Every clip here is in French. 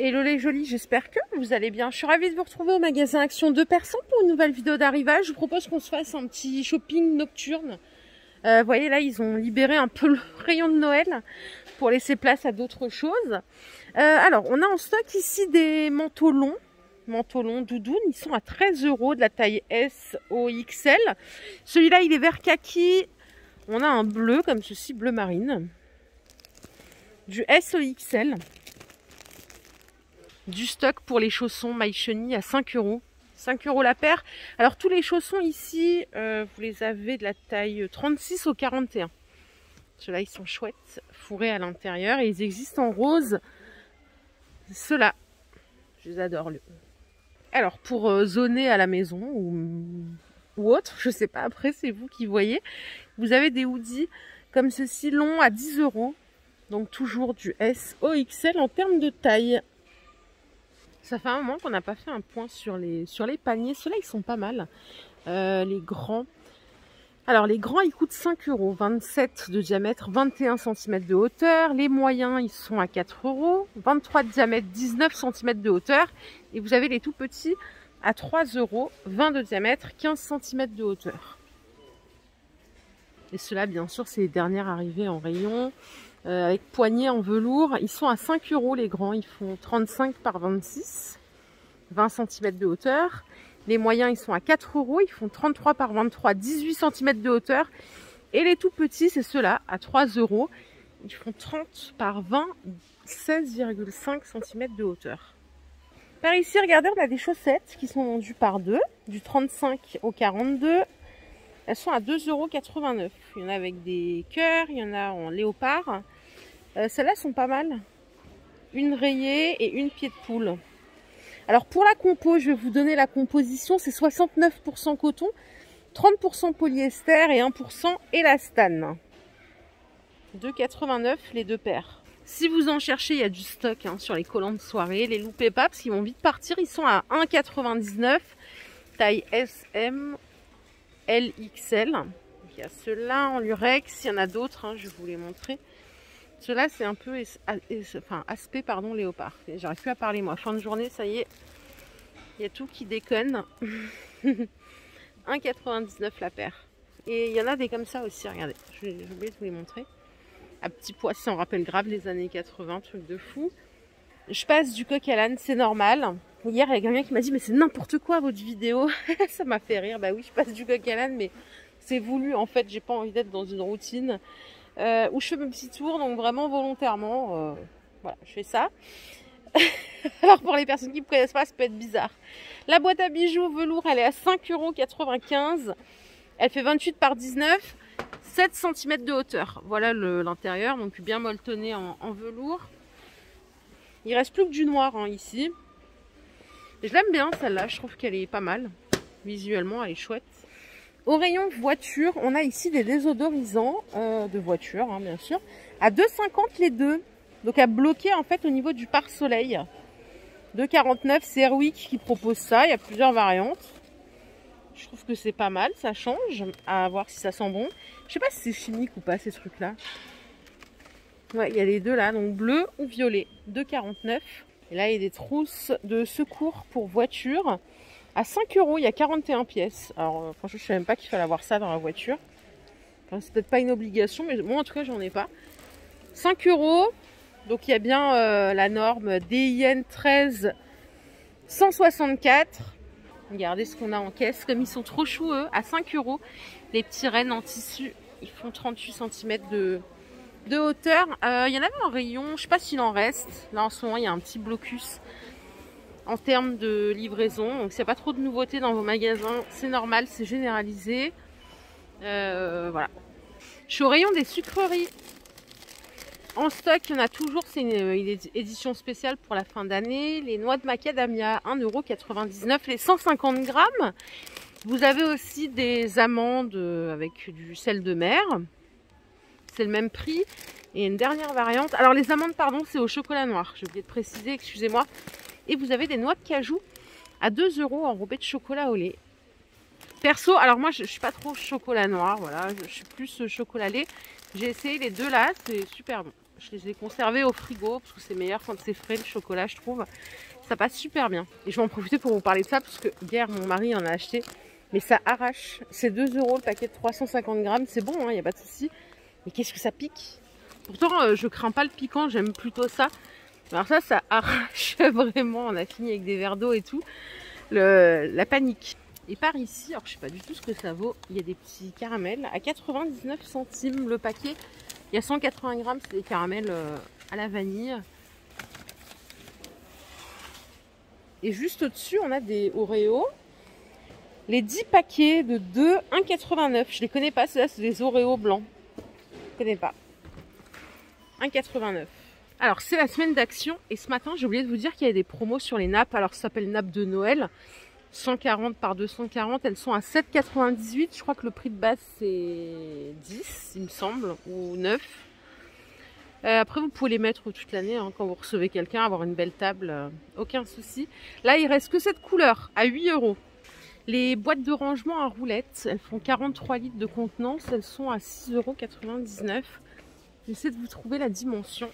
Hello les jolis, j'espère que vous allez bien. Je suis ravie de vous retrouver au magasin Action 2% pour une nouvelle vidéo d'arrivage. Je vous propose qu'on se fasse un petit shopping nocturne. Vous voyez là, ils ont libéré un peu le rayon de Noël pour laisser place à d'autres choses. Alors, on a en stock ici des manteaux longs doudounes. Ils sont à 13 € de la taille S au XL. Celui-là, il est vert kaki. On a un bleu comme ceci, bleu marine. Du S au XL. Du stock pour les chaussons maille chenille à 5 €. 5 € la paire. Alors tous les chaussons ici, vous les avez de la taille 36 au 41. Ceux-là, ils sont chouettes, fourrés à l'intérieur. Et ils existent en rose. Ceux-là, je les adore. Alors pour zoner à la maison ou autre, je sais pas, après c'est vous qui voyez. Vous avez des hoodies comme ceci, longs à 10 €. Donc toujours du S au XL en termes de taille. Ça fait un moment qu'on n'a pas fait un point sur les paniers. Ceux-là, ils sont pas mal. Les grands. Alors, les grands, ils coûtent 5 €. 27 de diamètre, 21 cm de hauteur. Les moyens, ils sont à 4 €. 23 de diamètre, 19 cm de hauteur. Et vous avez les tout petits à 3 €. 20 de diamètre, 15 cm de hauteur. Et ceux-là, bien sûr, c'est les dernières arrivées en rayon. Avec poignée en velours. Ils sont à 5 € les grands. Ils font 35 par 26. 20 cm de hauteur. Les moyens, ils sont à 4 €. Ils font 33 par 23. 18 cm de hauteur. Et les tout petits, c'est ceux-là, à 3 €. Ils font 30 par 20. 16,5 cm de hauteur. Par ici, regardez, on a des chaussettes qui sont vendues par deux. Du 35 au 42. Elles sont à 2,89 €. Il y en a avec des cœurs, il y en a en léopard. Celles-là sont pas mal. Une rayée et une pied de poule. Alors pour la compo, je vais vous donner la composition. C'est 69% coton, 30% polyester et 1% élastane. 2,89 € les deux paires. Si vous en cherchez, il y a du stock sur les collants de soirée. Les loupez pas parce qu'ils vont vite partir. Ils sont à 1,99 €. Taille SM. LXL. Il y a ceux-là en lurex, il y en a d'autres, je vais vous les montrer. Ceux-là, c'est un peu aspect léopard. J'arrive plus à parler moi. Fin de journée, ça y est, il y a tout qui déconne. 1,99 € la paire. Et il y en a des comme ça aussi, regardez. J'ai oublié de vous les montrer. À petit pois, ça me rappelle grave les années 80, truc de fou. Je passe du coq à l'âne, c'est normal. Hier, il y a quelqu'un qui m'a dit, mais c'est n'importe quoi votre vidéo. Ça m'a fait rire. Bah oui, je passe du coq à l'âne, mais c'est voulu. En fait, j'ai pas envie d'être dans une routine où je fais mes petits tours, donc vraiment volontairement. Voilà, je fais ça. Alors pour les personnes qui ne me connaissent pas, ça peut être bizarre. La boîte à bijoux velours, elle est à 5,95 €. Elle fait 28 par 19, 7 cm de hauteur. Voilà l'intérieur, donc bien molletonné en velours. Il reste plus que du noir ici. Je l'aime bien celle-là, je trouve qu'elle est pas mal. Visuellement, elle est chouette. Au rayon voiture, on a ici des désodorisants de voiture, bien sûr. À 2,50 € les deux. Donc à bloquer en fait au niveau du pare-soleil. 2,49 €, c'est Airwick qui propose ça. Il y a plusieurs variantes. Je trouve que c'est pas mal, ça change. À voir si ça sent bon. Je sais pas si c'est chimique ou pas ces trucs-là. Ouais, il y a les deux là, donc bleu ou violet. 2,49 €. Et là, il y a des trousses de secours pour voiture. À 5 €, il y a 41 pièces. Alors, franchement, je ne savais même pas qu'il fallait avoir ça dans la voiture. Enfin, c'est peut-être pas une obligation, mais moi, en tout cas, j'en ai pas. 5 €. Donc, il y a bien la norme DIN 13 164. Regardez ce qu'on a en caisse. Comme ils sont trop choux, eux, à 5 €. Les petits rennes en tissu, ils font 38 cm de hauteur. Il y en avait en rayon, je ne sais pas s'il en reste. Là en ce moment il y a un petit blocus en termes de livraison. Donc s'il n'y a pas trop de nouveautés dans vos magasins, c'est normal, c'est généralisé. Voilà. Je suis au rayon des sucreries. En stock, il y en a toujours, c'est une édition spéciale pour la fin d'année. Les noix de macadamia, 1,99 € les 150 grammes. Vous avez aussi des amandes avec du sel de mer. C'est le même prix. Et une dernière variante. Alors les amandes, pardon, c'est au chocolat noir. J'ai oublié de préciser, excusez-moi. Et vous avez des noix de cajou à 2 € enrobées de chocolat au lait. Perso, alors moi je suis pas trop chocolat noir, voilà. Je suis plus chocolat lait. J'ai essayé les deux là, c'est super bon. Je les ai conservés au frigo parce que c'est meilleur quand c'est frais le chocolat, je trouve. Ça passe super bien. Et je vais en profiter pour vous parler de ça parce que hier mon mari en a acheté. Mais ça arrache. C'est 2 € le paquet de 350 grammes. C'est bon, il n'y a pas de souci. Mais qu'est-ce que ça pique? Pourtant, je crains pas le piquant, j'aime plutôt ça. Alors ça arrache vraiment. On a fini avec des verres d'eau et tout. La panique. Et par ici, alors je sais pas du tout ce que ça vaut. Il y a des petits caramels à 99 centimes le paquet. Il y a 180 grammes, c'est des caramels à la vanille. Et juste au-dessus, on a des Oreos. Les 10 paquets de 2, 1,89. Je les connais pas, ceux-là, c'est des Oreos blancs. Je connais pas. 1,89. Alors, c'est la semaine d'action. Et ce matin, j'ai oublié de vous dire qu'il y avait des promos sur les nappes. Alors, ça s'appelle nappe de Noël. 140 par 240. Elles sont à 7,98. Je crois que le prix de base, c'est 10, il me semble, ou 9. Après, vous pouvez les mettre toute l'année quand vous recevez quelqu'un, avoir une belle table, aucun souci. Là, il reste que cette couleur à 8 €. Les boîtes de rangement à roulettes, elles font 43 litres de contenance, elles sont à 6,99 €. J'essaie de vous trouver la dimension.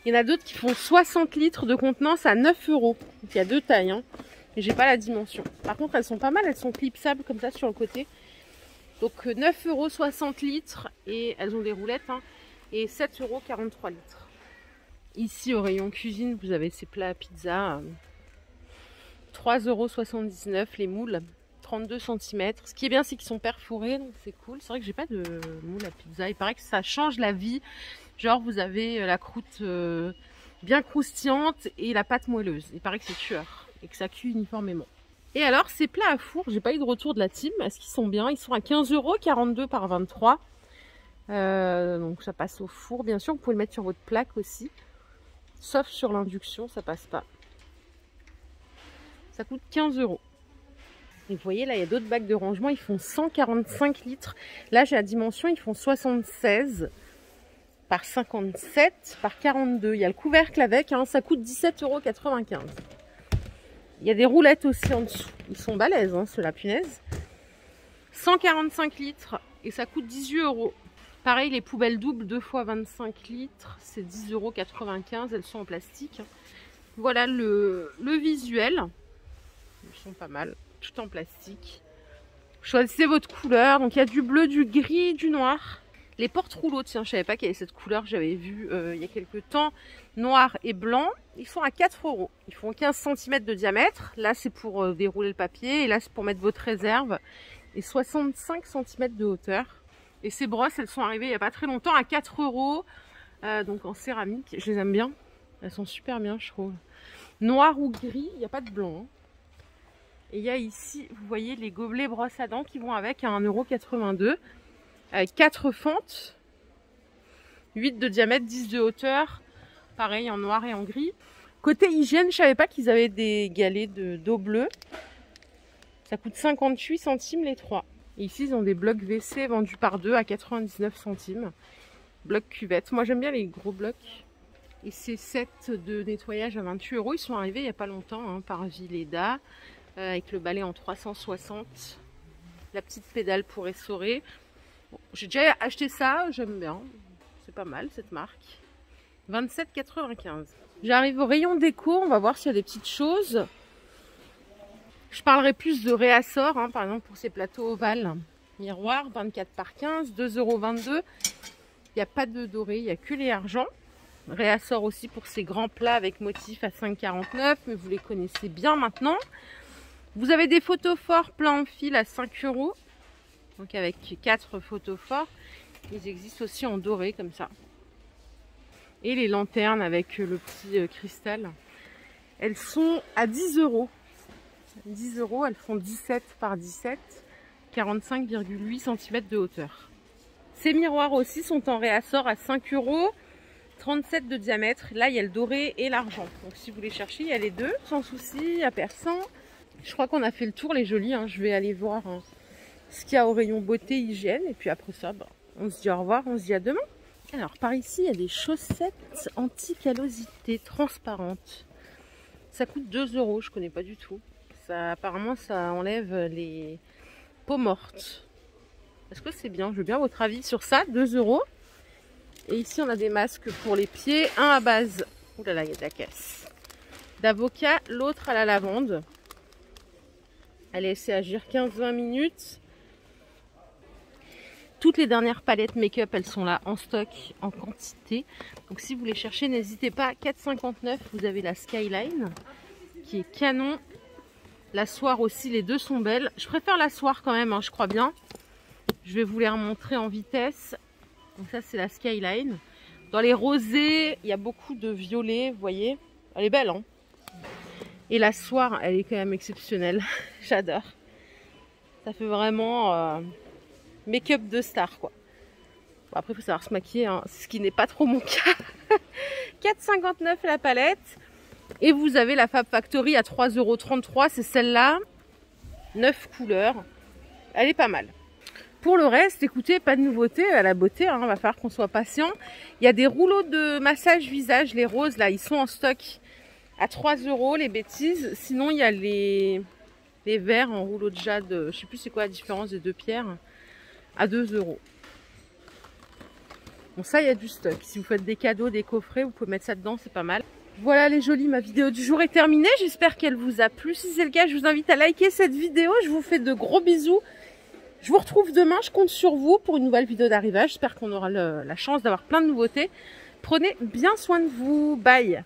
Il y en a d'autres qui font 60 litres de contenance à 9 €. Donc, il y a deux tailles, mais j'ai pas la dimension. Par contre, elles sont pas mal, elles sont clipsables comme ça sur le côté. Donc 9 € 60 litres et elles ont des roulettes. Et 7 € 43 litres. Ici au rayon cuisine, vous avez ces plats à pizza. 3,79 € les moules, 32 cm. Ce qui est bien, c'est qu'ils sont perforés, donc c'est cool. C'est vrai que j'ai pas de moule à pizza. Il paraît que ça change la vie. Genre vous avez la croûte bien croustillante et la pâte moelleuse. Il paraît que c'est tueur et que ça cuit uniformément. Et alors ces plats à four, j'ai pas eu de retour de la team. Est-ce qu'ils sont bien? Ils sont à 15 €, 42 par 23. Donc ça passe au four, bien sûr. Vous pouvez le mettre sur votre plaque aussi, sauf sur l'induction, ça passe pas. Ça coûte 15 €. Et vous voyez là, il y a d'autres bacs de rangement, ils font 145 litres. Là j'ai la dimension, ils font 76 par 57 par 42. Il y a le couvercle avec, ça coûte 17,95 €. Il y a des roulettes aussi en dessous, ils sont balèzes ceux-là, punaise. 145 litres et ça coûte 18 €. Pareil, les poubelles doubles 2 fois 25 litres, c'est 10,95 €. Elles sont en plastique. Voilà le visuel. Ils sont pas mal, tout en plastique. Choisissez votre couleur. Donc il y a du bleu, du gris, du noir. Les porte-rouleaux, tiens, je savais pas qu'il y avait cette couleur. J'avais vu il y a quelques temps. Noir et blanc. Ils sont à 4 €. Ils font 15 cm de diamètre. Là, c'est pour dérouler le papier. Et là, c'est pour mettre votre réserve. Et 65 cm de hauteur. Et ces brosses, elles sont arrivées il n'y a pas très longtemps à 4 €. Donc en céramique. Je les aime bien. Elles sont super bien, je trouve. Noir ou gris, il n'y a pas de blanc. Et il y a ici, vous voyez, les gobelets brosses à dents qui vont avec à 1,82 €. Avec 4 fentes. 8 de diamètre, 10 de hauteur. Pareil en noir et en gris. Côté hygiène, je savais pas qu'ils avaient des galets d'eau bleue. Ça coûte 58 centimes les 3. Et ici, ils ont des blocs WC vendus par 2 à 99 centimes. Bloc cuvette. Moi, j'aime bien les gros blocs. Et ces sets de nettoyage à 28 €, ils sont arrivés il n'y a pas longtemps par Vileda. Avec le balai en 360. La petite pédale pour essorer. Bon, j'ai déjà acheté ça, j'aime bien. C'est pas mal cette marque. 27,95 €. J'arrive au rayon déco, on va voir s'il y a des petites choses. Je parlerai plus de réassort, par exemple pour ces plateaux ovales. Miroir, 24 par 15, 2,22 €. Il n'y a pas de doré, il n'y a que les argents. Réassort aussi pour ces grands plats avec motif à 5,49 €, mais vous les connaissez bien maintenant. Vous avez des photophores plein en fil à 5 €. Donc avec 4 photophores. Ils existent aussi en doré comme ça. Et les lanternes avec le petit cristal. Elles sont à 10 €. 10 €, elles font 17 par 17, 45,8 cm de hauteur. Ces miroirs aussi sont en réassort à 5 €, 37 de diamètre. Là, il y a le doré et l'argent. Donc si vous les cherchez, il y a les deux, sans souci, à perçant. Je crois qu'on a fait le tour, les jolis. Je vais aller voir ce qu'il y a au rayon beauté, hygiène. Et puis après ça, on se dit au revoir, on se dit à demain. Alors, par ici, il y a des chaussettes anti-callosité transparentes. Ça coûte 2 €, je connais pas du tout. Ça, apparemment, ça enlève les peaux mortes. Est-ce que c'est bien? Je veux bien votre avis sur ça. 2 €. Et ici, on a des masques pour les pieds. Un à base, ouh là là, il y a de la caisse, d'avocat, l'autre à la lavande. Allez laisser agir 15-20 minutes. Toutes les dernières palettes make-up, elles sont là en stock, en quantité. Donc si vous les cherchez, n'hésitez pas. 4,59, vous avez la Skyline, qui est canon. La Soir aussi, les deux sont belles. Je préfère la Soir quand même, hein, je crois bien. Je vais vous les remontrer en vitesse. Donc ça, c'est la Skyline. Dans les rosés, il y a beaucoup de violets, vous voyez. Elle est belle, hein. Et la Soir, elle est quand même exceptionnelle. J'adore. Ça fait vraiment make-up de star, quoi. Bon, après, il faut savoir se maquiller, hein, ce qui n'est pas trop mon cas. 4,59 la palette. Et vous avez la Fab Factory à 3,33 €. C'est celle-là. 9 couleurs. Elle est pas mal. Pour le reste, écoutez, pas de nouveauté à la beauté, hein, va falloir qu'on soit patient. Il y a des rouleaux de massage visage, les roses, là, ils sont en stock à 3 € les bêtises. Sinon, il y a les verts en rouleau de jade, je sais plus c'est quoi la différence des deux pierres, à 2 €. Bon, ça, il y a du stock. Si vous faites des cadeaux, des coffrets, vous pouvez mettre ça dedans, c'est pas mal. Voilà les jolies, ma vidéo du jour est terminée. J'espère qu'elle vous a plu. Si c'est le cas, je vous invite à liker cette vidéo. Je vous fais de gros bisous. Je vous retrouve demain, je compte sur vous pour une nouvelle vidéo d'arrivage. J'espère qu'on aura la chance d'avoir plein de nouveautés. Prenez bien soin de vous. Bye!